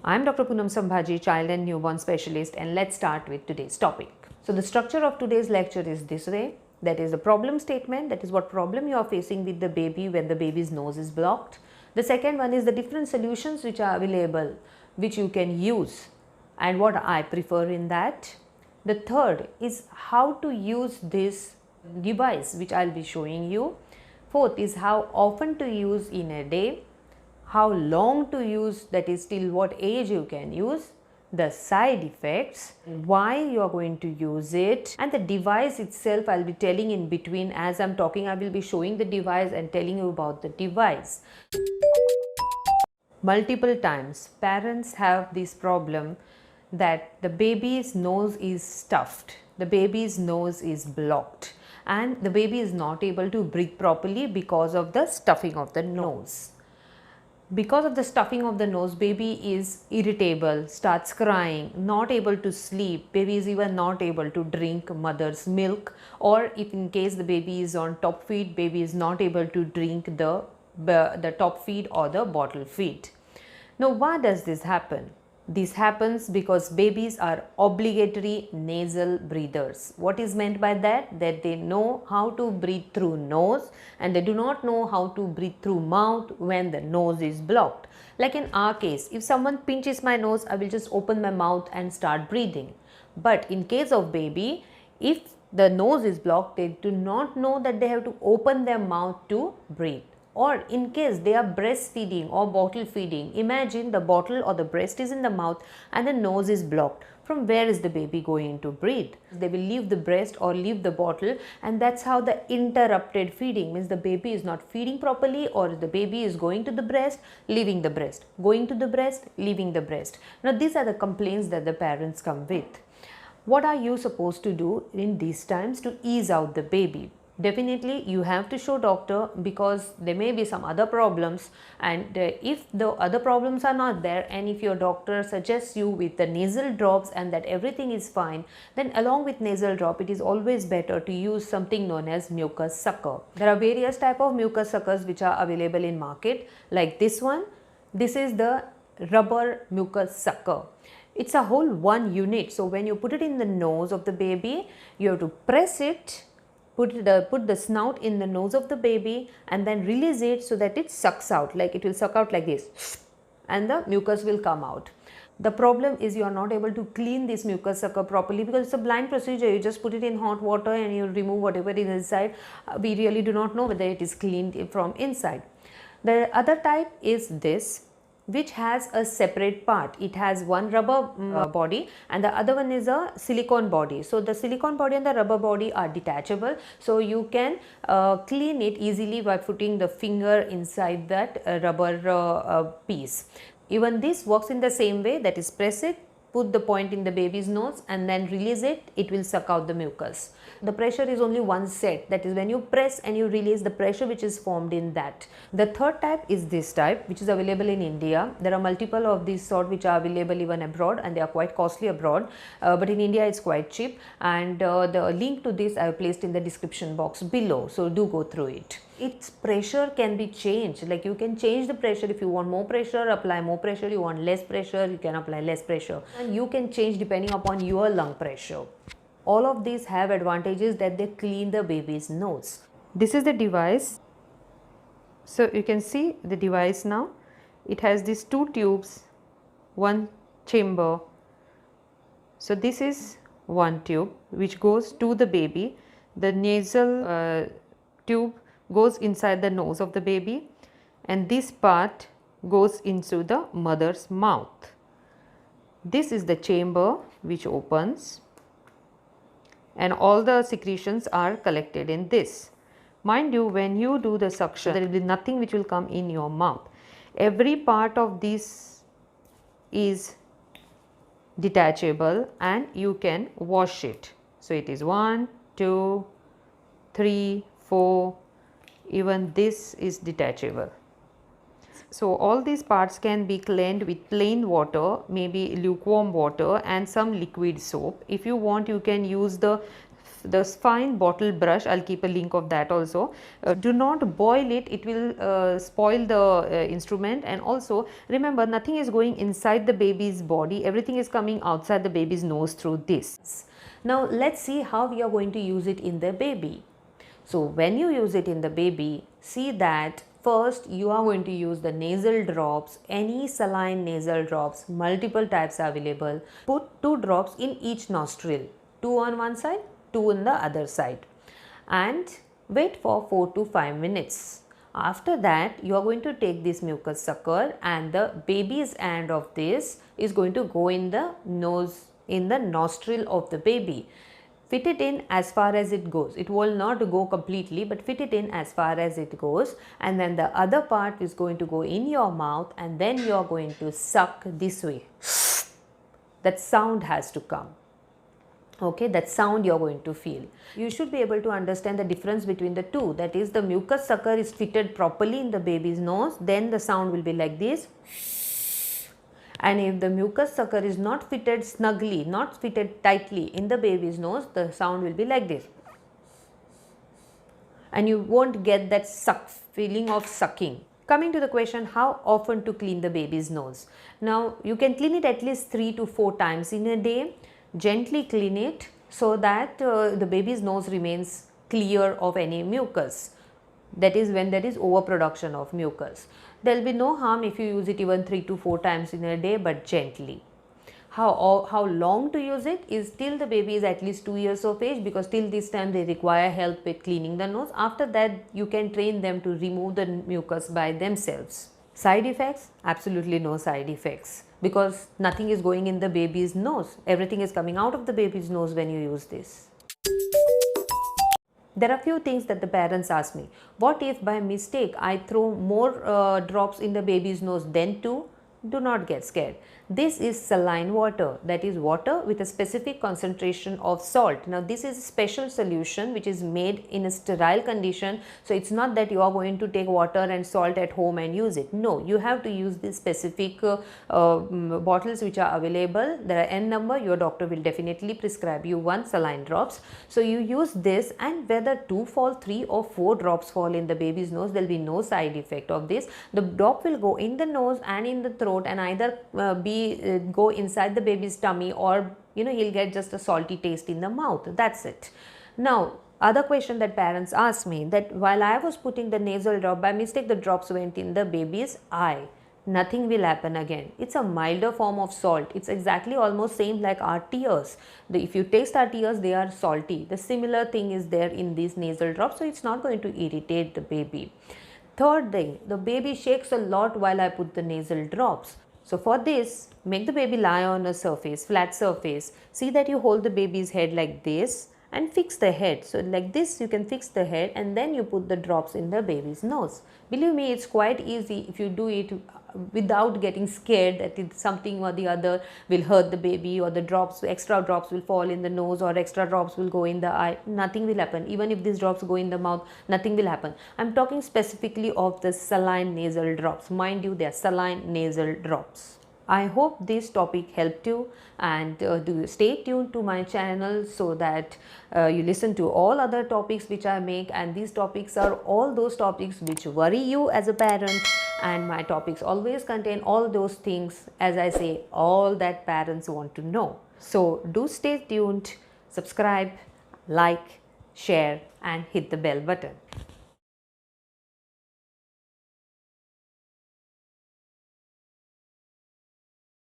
I'm Dr. Poonam Sambhaji, child and newborn specialist, and let's start with today's topic. So the structure of today's lecture is this way. That is the problem statement, that is what problem you are facing with the baby when the baby's nose is blocked. The second one is the different solutions which are available, which you can use and what I prefer in that. The third is how to use this device which I'll be showing you. Fourth is how often to use in a day, how long to use, that is till what age you can use, the side effects, why you are going to use it, and the device itself I'll be telling in between. As I'm talking, I will be showing the device and telling you about the device. Multiple times parents have this problem that the baby's nose is stuffed, the baby's nose is blocked, and the baby is not able to breathe properly because of the stuffing of the nose. Because of the stuffing of the nose, baby is irritable, starts crying, not able to sleep, baby is even not able to drink mother's milk, or if in case the baby is on top feed, baby is not able to drink the top feed or the bottle feed. Now why does this happen? This happens because babies are obligatory nasal breathers. What is meant by that? That they know how to breathe through nose and they do not know how to breathe through mouth when the nose is blocked. Like in our case, if someone pinches my nose, I will just open my mouth and start breathing. But in case of baby, if the nose is blocked, they do not know that they have to open their mouth to breathe. Or in case they are breastfeeding or bottle feeding, imagine the bottle or the breast is in the mouth and the nose is blocked. From where is the baby going to breathe? They will leave the breast or leave the bottle, and that's how the interrupted feeding means the baby is not feeding properly, or the baby is going to the breast, leaving the breast, going to the breast, leaving the breast. Now these are the complaints that the parents come with. What are you supposed to do in these times to ease out the baby? Definitely you have to show doctor, because there may be some other problems, and if the other problems are not there and if your doctor suggests you with the nasal drops and that everything is fine, then along with nasal drop it is always better to use something known as mucus sucker. There are various type of mucus suckers which are available in market, like this one. This is the rubber mucus sucker. It's a whole one unit, so when you put it in the nose of the baby, you have to press it, put the snout in the nose of the baby and then release it so that it sucks out, like it will suck out like this and the mucus will come out. The problem is you are not able to clean this mucus sucker properly because it's a blind procedure. You just put it in hot water and you remove whatever is inside. We really do not know whether it is cleaned from inside. The other type is this, which has a separate part. It has one rubber body and the other one is a silicone body. So the silicone body and the rubber body are detachable, so you can clean it easily by putting the finger inside that rubber piece. Even this works in the same way, that is, press it, put the point in the baby's nose and then release it, it will suck out the mucus. The pressure is only one set, that is when you press and you release the pressure which is formed in that. The third type is this type, which is available in India. There are multiple of these sort which are available even abroad, and they are quite costly abroad, but in India it's quite cheap, and the link to this I have placed in the description box below, so do go through it. Its pressure can be changed, like you can change the pressure. If you want more pressure, apply more pressure. You want less pressure, you can apply less pressure, and you can change depending upon your lung pressure. All of these have advantages that they clean the baby's nose. This is the device. So you can see the device now. It has these two tubes, one chamber. So this is one tube which goes to the baby. The nasal tube goes inside the nose of the baby, and this part goes into the mother's mouth. This is the chamber which opens, and all the secretions are collected in this. Mind you, when you do the suction, there will be nothing which will come in your mouth. Every part of this is detachable and you can wash it. So it is 1, 2, 3, 4, even this is detachable. So all these parts can be cleaned with plain water, maybe lukewarm water and some liquid soap. If you want, you can use the this fine bottle brush, I'll keep a link of that also. Do not boil it, it will spoil the instrument. And also remember, nothing is going inside the baby's body, everything is coming outside the baby's nose through this. Now let's see how we are going to use it in the baby. So when you use it in the baby, see that first you are going to use the nasal drops, any saline nasal drops, multiple types are available. Put 2 drops in each nostril, 2 on one side, 2 on the other side, and wait for 4 to 5 minutes. After that, you are going to take this mucus sucker, and the baby's end of this is going to go in the nose, in the nostril of the baby. Fit it in as far as it goes. It will not go completely, but fit it in as far as it goes, and then the other part is going to go in your mouth, and then you are going to suck this way. That sound has to come. Okay, that sound you are going to feel. You should be able to understand the difference between the two. That is, the mucus sucker is fitted properly in the baby's nose, then the sound will be like this. And if the mucus sucker is not fitted snugly, not fitted tightly in the baby's nose, the sound will be like this. And you won't get that suck feeling of sucking. Coming to the question, how often to clean the baby's nose? Now you can clean it at least 3 to 4 times in a day. Gently clean it so that the baby's nose remains clear of any mucus. That is when there is overproduction of mucus. There will be no harm if you use it even 3 to 4 times in a day, but gently. How long to use it is till the baby is at least 2 years of age, because till this time they require help with cleaning the nose. After that, you can train them to remove the mucus by themselves. Side effects? Absolutely no side effects, because nothing is going in the baby's nose. Everything is coming out of the baby's nose when you use this. There are few things that the parents ask me. What if by mistake I throw more drops in the baby's nose than 2? Do not get scared. This is saline water, that is water with a specific concentration of salt. Now this is a special solution which is made in a sterile condition. So it's not that you are going to take water and salt at home and use it. No, you have to use these specific bottles which are available. There are n number. Your doctor will definitely prescribe you 1 saline drops. So you use this, and whether 2 fall, 3 or 4 drops fall in the baby's nose, there will be no side effect of this. The drop will go in the nose and in the throat, and either go inside the baby's tummy, or he'll get just a salty taste in the mouth. That's it. Now other question that parents ask me, that while I was putting the nasal drop, by mistake the drops went in the baby's eye. Nothing will happen again. It's a milder form of salt. It's exactly almost same like our tears. If you taste our tears, they are salty. The similar thing is there in these nasal drops, so it's not going to irritate the baby. Third thing, the baby shakes a lot while I put the nasal drops. So for this, make the baby lie on a surface, flat surface. See that you hold the baby's head like this and fix the head. So like this you can fix the head, and then you put the drops in the baby's nose. Believe me, it's quite easy if you do it without getting scared that something or the other will hurt the baby, or the drops, extra drops will fall in the nose, or extra drops will go in the eye. Nothing will happen. Even if these drops go in the mouth, nothing will happen. I'm talking specifically of the saline nasal drops. Mind you, they are saline nasal drops. I hope this topic helped you, and do stay tuned to my channel so that you listen to all other topics which I make, and these topics are all those topics which worry you as a parent, and my topics always contain all those things, as I say, all that parents want to know. So do stay tuned, subscribe, like, share and hit the bell button.